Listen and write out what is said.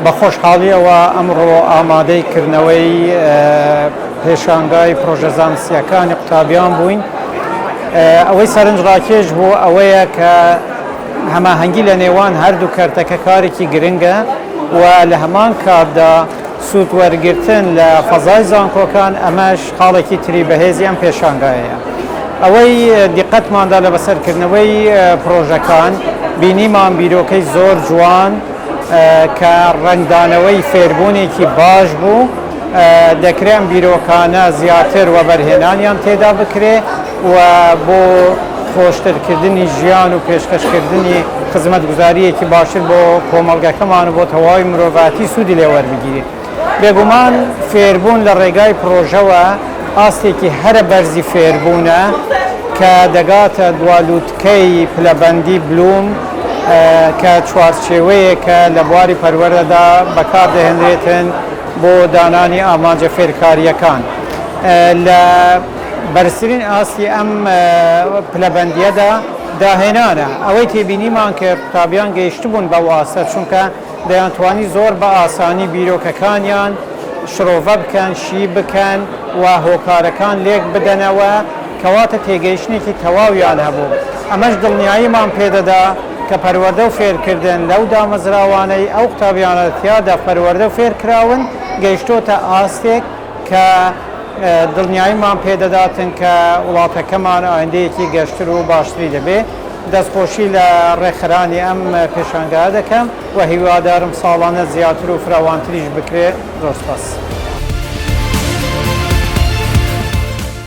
بە خۆشحاڵیەوە ئەمڕۆ ئامادەیکردنەوەی پێشانگای پرۆژە زانستیەکانی قوتابیان بووین. ئەوەی سەرنجڕاکێش بوو ئەوەیە کە هەماهەنگی لە نێوان هەردوو کەرتەکە کارێکی گرنگە و لە هەمان کاتدا سوود وەرگرتن لە فەزای زانکۆکان ئەمەش خاڵێکی تری بەهێزی ئەم پێشانگایەیە. ئەوەی دیقەتماندا لە بەسەرکردنەوەی پرۆژەکان بینیمان بیرۆکەی زۆر جوان کە ڕنگدانەوەی فێربوونێکی باش بوو، دەکرێن بیرۆکانە زیاتر و بەرهێنانیان تێدا بکرێ و بۆ خۆشترکردنی ژیان و پێشکەشکردنی خزمەتگوزاریەکی باشتر بۆ کۆمەڵگەکەمان و بۆ تەواوی مرۆڤاتی سوودی لێ وەربگیرێت. بێگومان فێربوون لە ڕێگای پرۆژەوە ئاستێکی هەرە بەرزی فێربوونە کە دەگاتە دوالووتکەی پلەبەندی بلوم کە چوارچێوەیە کە لە بواری پەروەردەدا بەکاردەهێنرێتن بۆ دانانی ئامانجە فێرکاریەکان. لە بەرزترین ئاستی ئەم پلەبەندیەدا داهێنانە ئەوەی تێبینیمان کە قوتابیان گەیشتبوون بە واستە، چونکە دەیانتوانی زۆر بە ئاسانی بیرۆکەکانیان شرۆڤە بکەن، شی بکەن و هۆکارەکان لێک بدەنەوە کەواتە تێگەیشتێکی تەواویان هەبوو. ئەمەش دڵنیاییمان پێدەدا کە پەروەردە و فێرکردن لەو دامەزراوانەی ئەو قوتابیانە تیادا پەروەردە و فێرکراون گەیشتۆتە ئاستێک کە دڵنیاییمان پێدەداتن کە وڵاتەکەمان ئایندەیەکی گەشتر و باشتری دەبێ. دەستخۆشی لە ڕێکخرانی ئەم پێشانگا دەکەم و هیوادارم ساڵانە زیاتر و فراوانتریش بکرێت. زۆر سپاس.